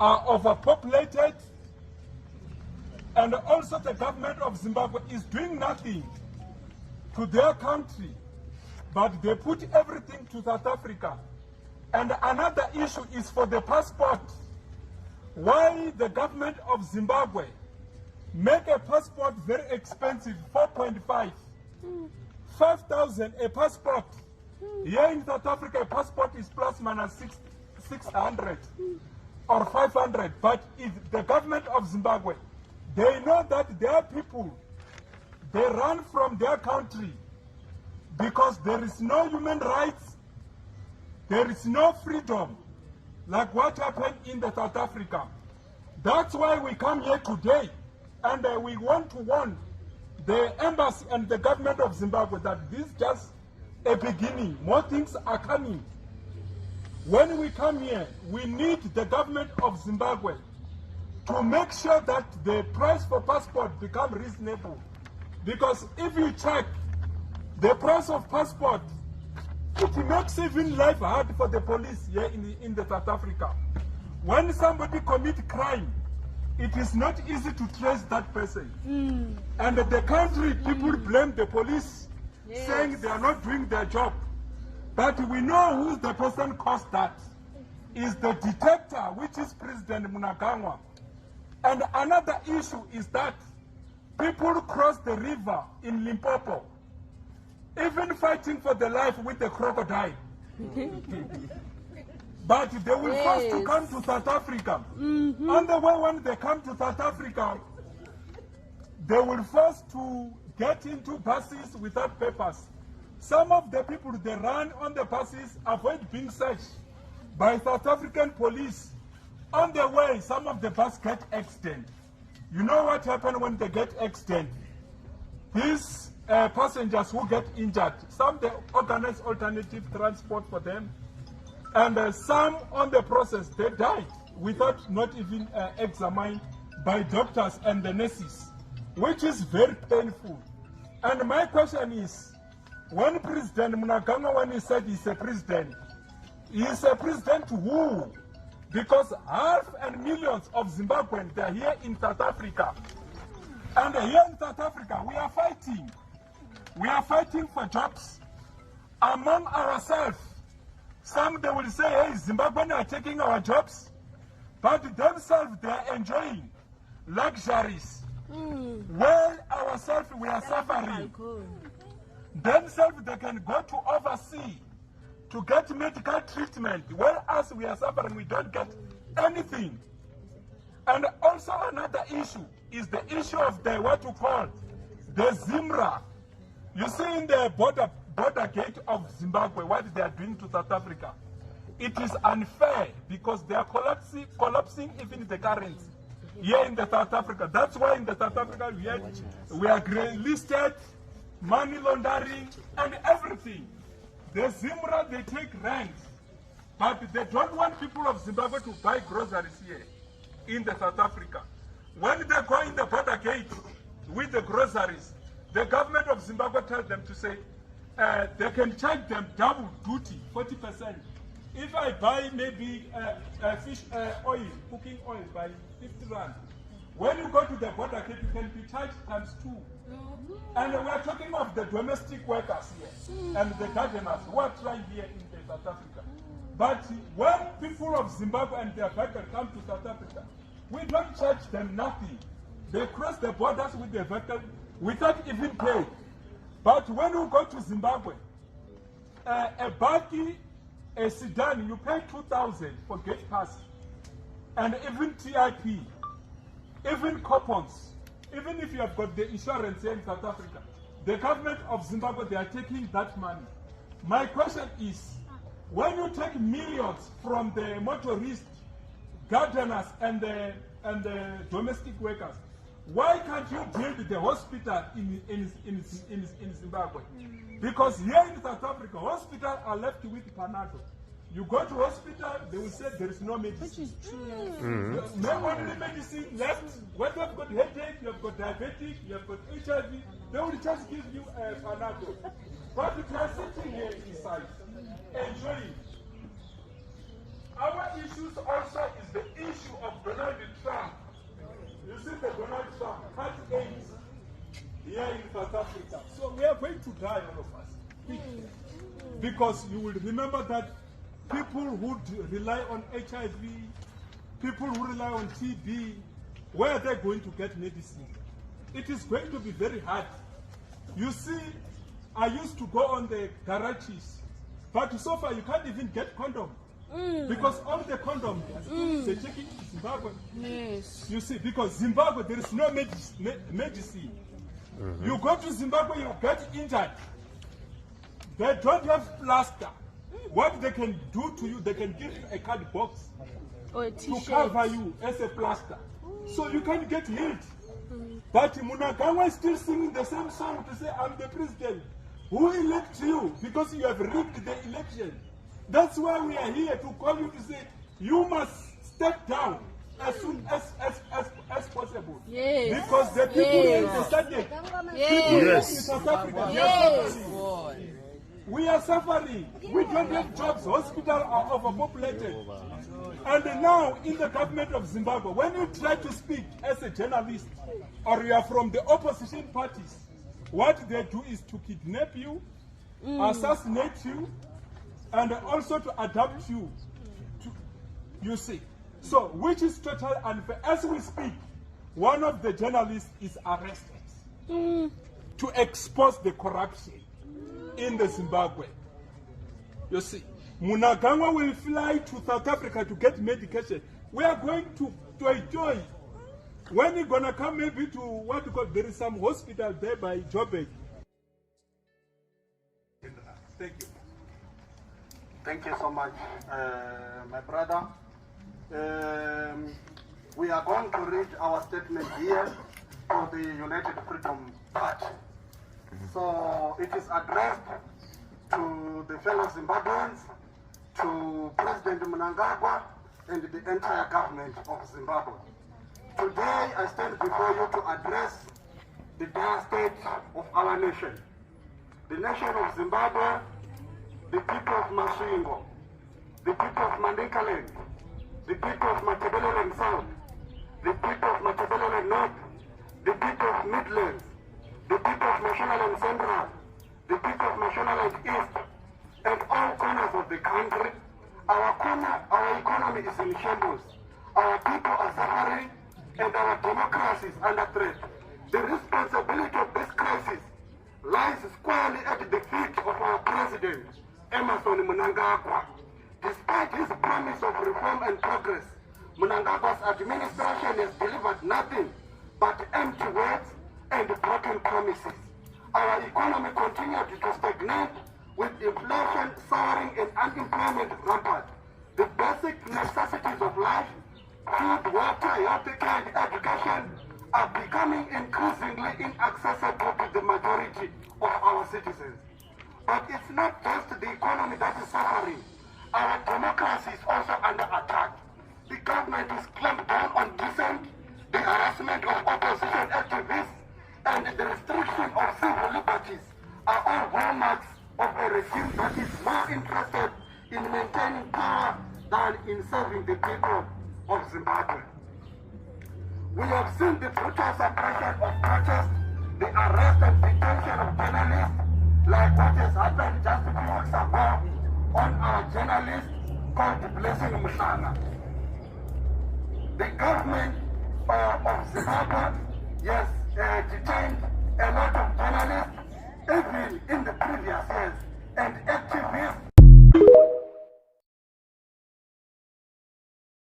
are overpopulated, and also the government of Zimbabwe is doing nothing to their country, but they put everything to South Africa. And another issue is for the passport. Why the government of Zimbabwe make a passport very expensive, 4.5, 5,000 a passport. Here in South Africa, a passport is plus minus 600 or 500. But if the government of Zimbabwe, they know that their people, they run from their country because there is no human rights, there is no freedom, like what happened in the South Africa. That's why we come here today, and we want to warn the embassy and the government of Zimbabwe that this is just a beginning. More things are coming. When we come here, we need the government of Zimbabwe to make sure that the price for passport become reasonable. Because if you check the price of passport, it makes even life hard for the police here in the South Africa. When somebody commits crime, it is not easy to trace that person. And the country, people blame the police, saying they are not doing their job. But we know who the person caused that. Is the detector, which is President Mnangagwa. And another issue is that people cross the river in Limpopo, even fighting for the life with the crocodile. But they will first to come to South Africa. On the way, when they come to South Africa, they will first to get into buses without papers. Some of the people, they run on the buses, avoid being searched by South African police. On the way, some of the buses get accident. You know what happened when they get accident? These passengers who get injured, some they organize alternative transport for them, and some on the process, they died without not even examined by doctors and the nurses, which is very painful. And my question is, when President Mnangagwa, when he said he's a president to who? Because 500,000 millions of Zimbabweans, they are here in South Africa. And here in South Africa, we are fighting. We are fighting for jobs among ourselves. Some, they will say, hey, Zimbabweans are taking our jobs. But themselves, they are enjoying luxuries. While ourselves, we are suffering. Themselves, they can go to overseas to get medical treatment, whereas we are suffering, we don't get anything. And also another issue is the issue of the, what you call, the Zimra. You see in the border gate of Zimbabwe, what they are doing to South Africa. It is unfair because they are collapsing even the currency here in the South Africa. That's why in the South Africa we are listed, money laundering and everything. The Zimra, they take rent, but they don't want people of Zimbabwe to buy groceries here in the South Africa. When they go in the border gate with the groceries, the government of Zimbabwe tells them to say, they can charge them double duty, 40%. If I buy maybe fish oil, cooking oil by 50 rand, when you go to the border gate, you can be charged ×2. And we are talking of the domestic workers here and the gardeners who are trying here in South Africa. But when people of Zimbabwe and their vehicle come to South Africa, we don't charge them nothing. They cross the borders with their vehicle without even pay. But when you go to Zimbabwe, a buggy, a sedan, you pay 2,000 for gate pass, and even TIP, even coupons. Even if you have got the insurance here in South Africa, the government of Zimbabwe, they are taking that money. My question is, when you take millions from the motorists, gardeners, and the domestic workers, why can't you build the hospital in Zimbabwe? Because here in South Africa, hospitals are left with Panado. You go to hospital, they will say there is no medicine. Which is true. No only medicine left. When you have got headache, you have got diabetic, you have got HIV, they will just give you a Panado. But if you are sitting here inside, enjoying. Our issues also is the issue of to die, all of us. Because you will remember that people who rely on HIV, people who rely on TB, where are they going to get medicine? It is going to be very hard. You see, I used to go on the garages, but so far you can't even get condom. Because all the condoms, they're taking to Zimbabwe. Yes. You see, because Zimbabwe, there is no medicine. You go to Zimbabwe, you get injured. They don't have plaster. What they can do to you, they can give you a card box Or a to t-shirt. cover you as a plaster. So you can get healed. But Mnangagwa is still singing the same song to say, I'm the president. Who elected you? Because you have rigged the election. That's why we are here to call you to say, you must step down as soon as possible. Yes. Because the people in the Sunday, people in South Africa, we are suffering. We don't have jobs. Hospitals are overpopulated. And now, in the government of Zimbabwe, when you try to speak as a journalist, or you are from the opposition parties, what they do is to kidnap you, assassinate you, and also to adapt you. You see. So, which is totally unfair. As we speak, one of the journalists is arrested to expose the corruption in the Zimbabwe. You see, Mnangagwa will fly to South Africa to get medication. We are going to enjoy. When he's gonna come maybe to what you call, there is some hospital there by Joburg. Thank you. Thank you so much, my brother. We are going to read our statement here for the United Freedom Party. So it is addressed to the fellow Zimbabweans, to President Mnangagwa, and the entire government of Zimbabwe. Today I stand before you to address the dire state of our nation. The nation of Zimbabwe, the people of Masvingo, the people of Mandinkaland, the people of Matabeleland South, the people of Matabeleland North, the people of Midlands, the people of Mashonaland Central, the people of Mashonaland East, and all corners of the country. Our economy is in shambles. Our people are suffering, and our democracy is under threat. The responsibility of this crisis lies squarely at the feet of our president, Emmerson Mnangagwa. Despite his promise of reform and progress, Mnangagwa's administration has delivered nothing but empty words and broken promises. Our economy continues to stagnate, with inflation soaring and unemployment rampant. The basic necessities of life, food, water, healthcare, and education, are becoming increasingly inaccessible to the majority of our citizens. But it's not just the economy that is suffering. Our democracy is also under attack. The government is clamped down on dissent, the harassment of opposition activists, and the restriction of civil liberties are all hallmarks of a regime that is more interested in maintaining power than in serving the people of Zimbabwe. We have seen the brutal suppression of protests, the arrest and detention of journalists, like what has happened just a few weeks ago on our journalist called Blessing Mshana. The government of Zimbabwe, yes, detained a lot of journalists